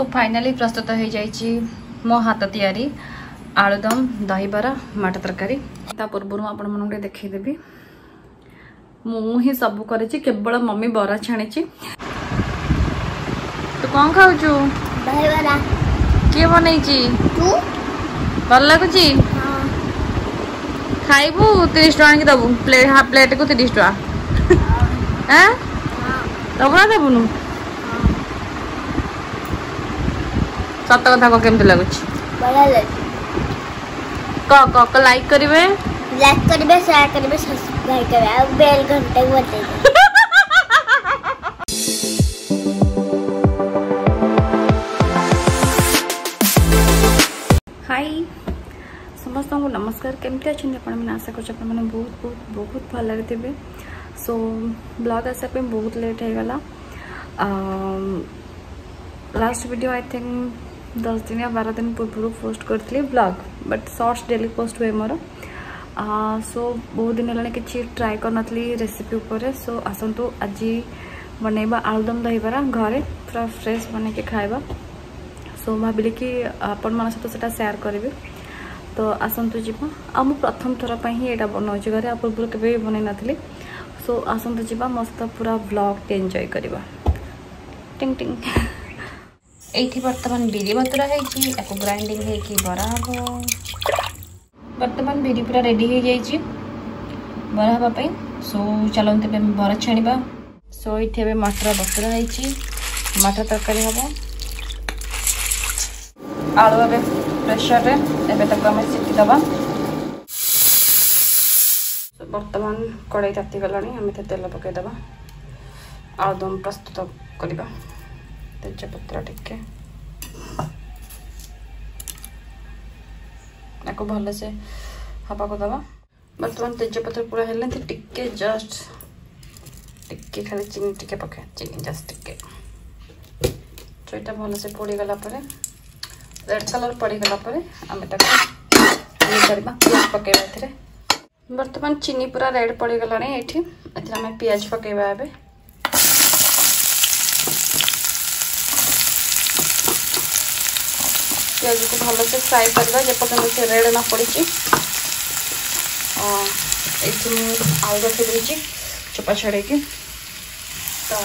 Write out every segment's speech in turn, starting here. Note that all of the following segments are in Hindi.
सो फाइनाली प्रस्तुत हो जाइए मो हाथ तैयारी आलुदम दहीबरा मटर तरकारी। ता पूर्व आपण मन देखदेवी मु ही सब कर केवल मम्मी बरा छाणी। तू कौन खाऊ दहीबरा किए बन भल लगुच खाइबू 30 टका की दबू प्लेट हाफ प्लेट को 30 टका दबू ना देबुनु सत कथा को केमती लगुच क लाइक करिवे शेयर करिवे सब्सक्राइब करिवे आ बेल घंटे बजाइबे। हाय समस्त को नमस्कार केमती अच्छे आप आशा कर बहुत बहुत बहुत भल लगे। सो ब्लॉग आसापे बहुत लेट हो गला। लास्ट वीडियो आई थिंक 10 दिन या 12 दिन पूर्व पोस्ट करी blog but shorts daily post हुए मोर। सो बहुत दिन है कि ट्राए कर रेसिपी उपर। सो आसतु आज बनैबा आलुदम दहीबरा घरे पूरा फ्रेश बन के खाइबा। सो भाविली कि आपण मन सहित सेटा शेयर करी। तो आसतु जीवा आ मु प्रथम थर पर ही यहाँ बनाऊँ घरे पूर्व के बन नी। सो आसतु जीवा मस्त पूरा ब्लॉग टे एंजॉय करवा। टिंग टिंग ये बर्तमान बिरी बतुरा है ग्राइंडिंग है बरा हम। बर्तमान बिरी पूरा रेडी हो जाइए बरा हाँपाई। सो चलते बरा छाणा। सो ये मटर बतुरा है मटर तरकारी हम। आलू ए प्रेसर रे एवं सीटी दबा। बर्तमान कड़ाई ताती गलानी आम तेल पकईदबा आलुदम प्रस्तुत करवा। तेजपत्र टिके भल से हवा को दबा। बर्तमान तेजपत्र पूरा है टिके जस्ट टिके खाली चीनी टिके पके चीनी जस्ट टिके। तो यहाँ भल से पोड़ीगला रेड कलर पड़ीगला आम पियाज पकेबा। बर्तमान चीनी पूरा रेड पड़ीगला ये आम पियाज पकेबा। एबे पियाज को भल से फ्राए करवा जेपर्यंत से रेड ना पड़ी। आलू रखी चोपा छड़े की तो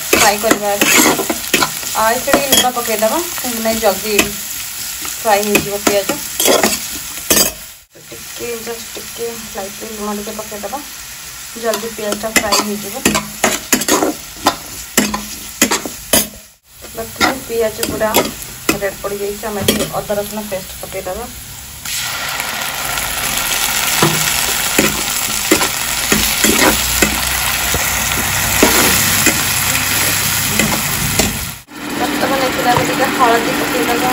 फ्राए करवा। ये लुण पकईदबा कहीं जल्दी फ्राए हो पियाज। टिके जस्ट टिके लाइट लुण टे पकईदबा जल्दी पियाजटा फ्राए हो। पियाज पूरा रेड पड़ जाइए अदा रसुण पेस्ट पकईदबा। हलदी पकईदबा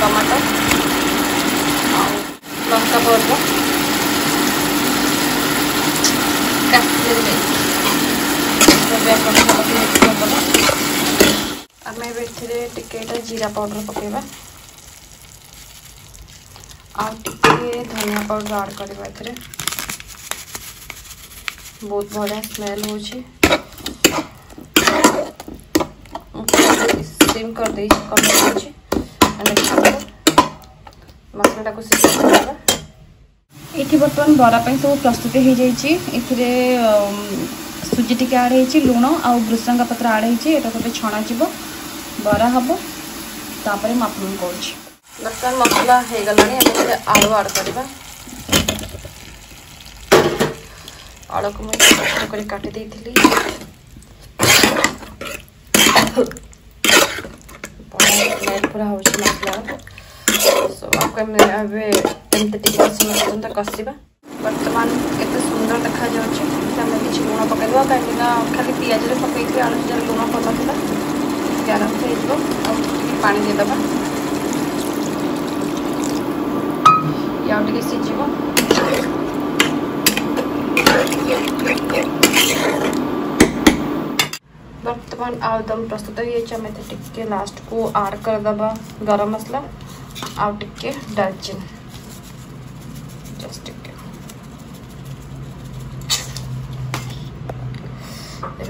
टमाटो लंका पाउडर आम टिके जीरा पाउडर पकेबा आटे धनिया पाउडर ऐड करवा। बहुत बढ़िया स्मेल हो सिम कर दे मसला को ये बर्तमान बरा सब प्रस्तुत हो जाइए। सुजी टिके आड हो लुण आ भृसंगा पत्र आड हो छणा जीव बरा हम। तापर मुझे कौन बर्तमान मसला हो गला आलू आड करवा। आलू को मुझे काटी देती पूरा हो मसला। सो कसवा बर्तमान केते सुंदर देखा जाउछि। किसी लुण पकईदेवा कहीं खाली पियाज पकई आलू जब लुण पड़ता आराम से पानी देदबा या सीझ। बर्तमान आलुदम प्रस्तुत हो टिके लास्ट को आड करदबा गरम मसला आउ टिके दालचीनी जस्ट टिके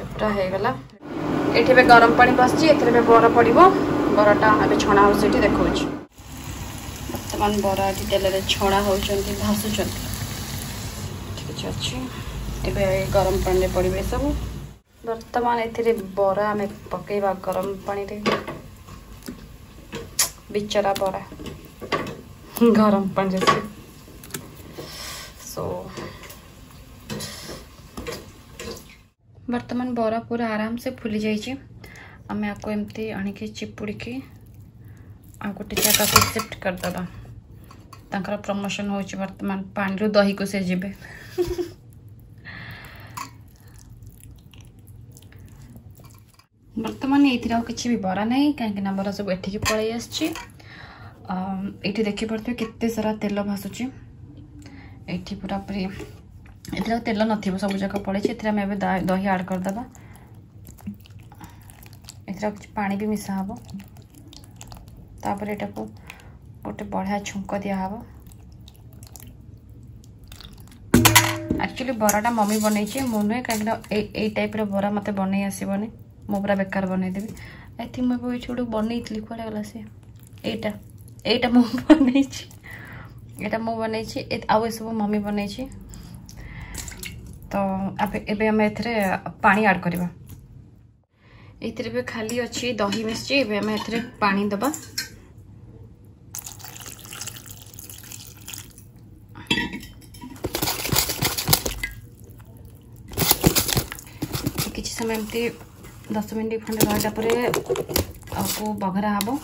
पूरा हो गला। एठी बे गरम पानी बसची एथरे बे बरा पड़िबो बराटा अबे छणा हो सेठी देखौछि वर्तमान बरा एठी तेल रे छणा होचंती भासुचंती ठीक अछि एबे गरम पानी रे पड़िबे सब वर्तमान एथरे बरा हमें पकेबा गरम पानी रे बिचरा बरा गरम पानी रे सो वर्तमान बरा पूरा आराम से फुली जाइए आम आपको एमती आणिकी चिपुड़ी की आ गोटे जगह को शिफ्ट करदे तांकर प्रमोशन हो वर्तमान पानी रू दही को से जीवे वर्तमान ये किसी भी बरा नहीं कहीं बरा सब एठिकी पलि आसी देखी पारे केते सारा तेल भासुची ये पूरा पूरी ये तेल न सब जगह पड़े आम दही आड करदे कुछ पानी भी मिसा हम तापर एटा को गोटे बढ़िया छुंक दिया हम एक्चुअली बराटा मम्मी बनई मु नुहे कहीं टाइप बरा मत बन आसबनी मु पूरा बेकार बनईदेवी आई थिंक मुझे गोटे बनई कड़े गला सी एटा मु बनई आउ सब मम्मी बनई तो एबे हम एथरे पानी ऐड करबा एथरे बे खाली अछि दही मिसची एबे हम एथरे पानी दबा किछि समय एमती 10 मिनट खंड रहला परे आपको बघरा हबो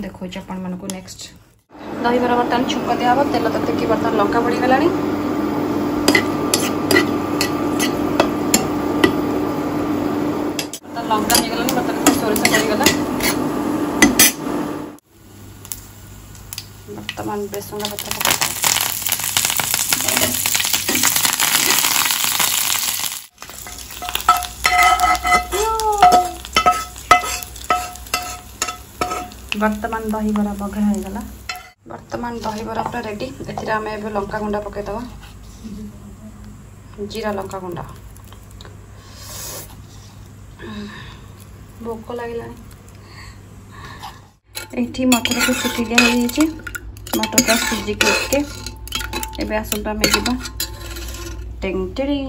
देखो अपन मन को नेक्स्ट दही बरा बर्तन छुक दिया हबो तेल तते की बर्तन लंका पड़ी गलानी लंका हो गला बर्तन सोरिष पड़गला वर्तमान बेसंगा पत्र वर्तमान दही बरा बघरा हो गला वर्तमान दही बरा पूरा रेडी एथिरा आम ए लंका गुंडा पकेदवा जीरा लंका गुंडा भोक लगे ये मटर को सीटी दिखाई मटर का सीझी के एबे आसंता में जीवा टिंग टिंग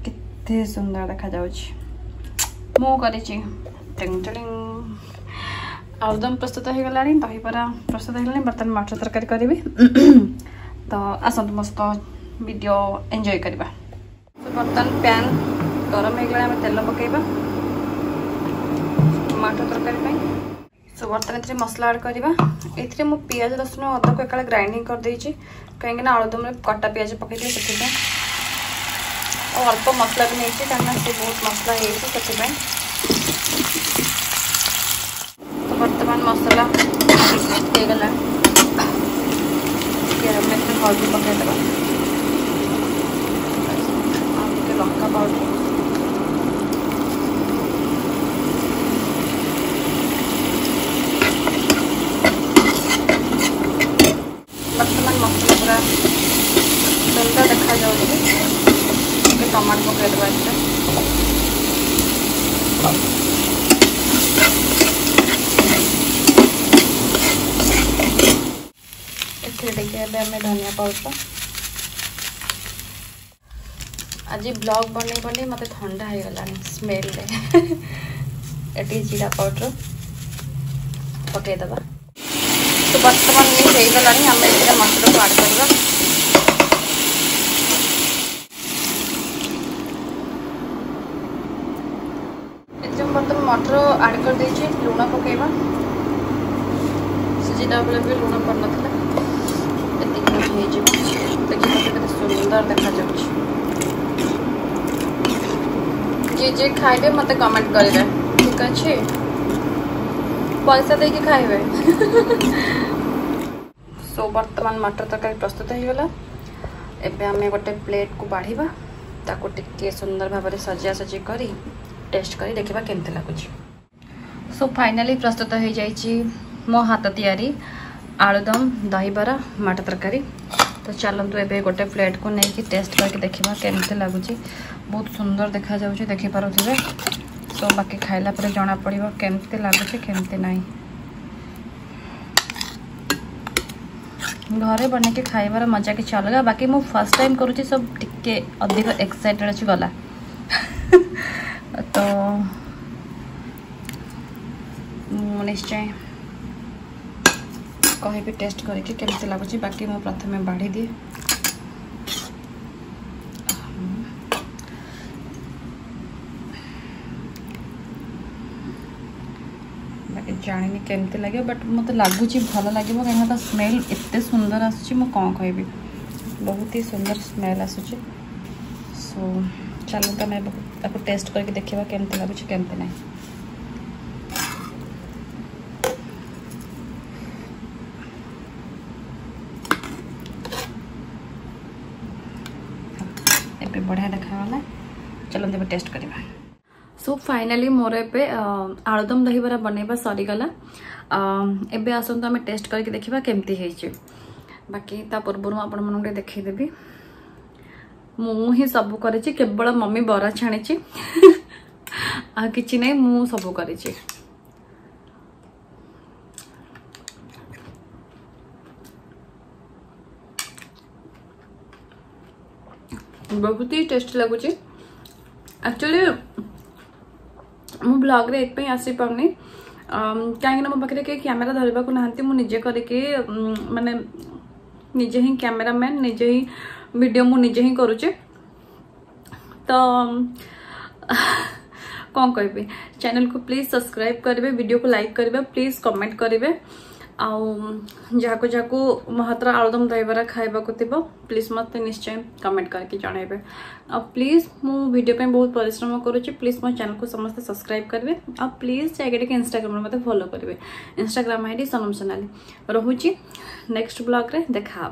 कितने सुंदर देखा जाउछि मो करी टिंग टिंग आलुदम प्रस्तुत हो गला दही बरा प्रस्तुत हो गला बर्तमान मटर तरकारी करी तो आसत मस्त वीडियो एंजॉय करबा बर्तन पैन गरम हो गला तेल पकेबा टमाटर तरकारी सो बर्तन ए मसला ऐड करवा ए मु पियाज रसुण अदा को एक ग्राइंडिंग कर देछि कहीं आलुदम कटा पियाज पकई से अल्प मसला भी नहीं कहीं से बहुत मसला है तो वर्तमान मसला गला हल्दी पकईदे लंका पाउडर वर्तमान मसला पूरा सुंदर देखा जाए टमाटो पकईदे देखिए धनिया पाउडर आज ब्लॉग बने बने मत ठंडा हो गला स्मेल जीरा पाउडर पकईदे तो वर्तमान ये हो गला आम ए मटर को ऐड करवा बर्तमान मटर ऐड कर देछि लुण पकेबा सीझीला बेले भी लुण पड़ नथिला सुंदर देखा जे खाइबे मत कमेंट करें ठीक अच्छे पैसा दे खाइबे सो वर्तमान मटर तरकारी प्रस्तुत हो गला एबे आमे गोटे प्लेट को बाढ़ीबा ताको टिके सुंदर भाव में सजा सजी करी टेस्ट करी देखिबा केमते लागुची सो फाइनली प्रस्तुत हो जाइए मो हाथ तैयारी आलुदम दही बरा मटर तरकारी तो चलतु एबे गोटे प्लेट को लेकिन टेस्ट करके देखा केमते लगुच बहुत सुंदर देखा जाउछि देखि पारुथिबे तो बाकी खाइला पर जना पड़ो केमती लगुच केमती ना घरे बन के खाइबार मजा किसी अलग बाकी मु फर्स्ट टाइम करुँची सब टिके अधिक एक्साइटेड अच्छी गला तो निश्चय कहि टेस्ट करके केमती लगुच बाकी मु प्रथमे बाढ़ी दिए जानी केमती लगे बट मत लगुच भल लगे कहीं स्मेल एत सुंदर आसूँ कौन कहि बहुत ही सुंदर स्मेल आसूँ सो चलो तो मैं टेस्ट करके देखा केमती लगुच केमती ना ए बढ़िया देखाला चलो जब टेस्ट करवा सो फाइनाली मोर ए आलुदम दहीबरा बनैबा सरीगला एबे आसतु आम टेस्ट करके देखा केमती है बाकी ता पूर्व आपण मन देखदेवी मु ही सब करी केवल मम्मी बरा छाणी आ कि नहीं मु सब करी बहुत ही टेस्टी लगुच एक्चुअली मु ब्लॉग रे एक आसी पाऊनी कहीं मो पाखे कहीं कैमेरा धरवा को नहांती मुझे करके माने निजे ही कैमेरामैन निजे ही वीडियो मु निजे ही करुचे तो कौन कह चैनल को प्लीज सब्सक्राइब करेंगे वीडियो को लाइक करेंगे प्लीज कमेंट करेंगे जहाँ जहाँ मो हाथ आलुदम दहीबरा खाइबा को प्लीज मत निश्चय कमेंट करके जनइबे आ प्लीज मु वीडियो पे बहुत परिश्रम करुँची प्लीज मो चैनल को समस्त सब्सक्राइब करेंगे आ प्लीज जाके इंस्टाग्राम में मत फॉलो करेंगे इंस्टाग्राम आईडी सनम सोनाली रोची नेक्स्ट ब्लॉग रे देखा।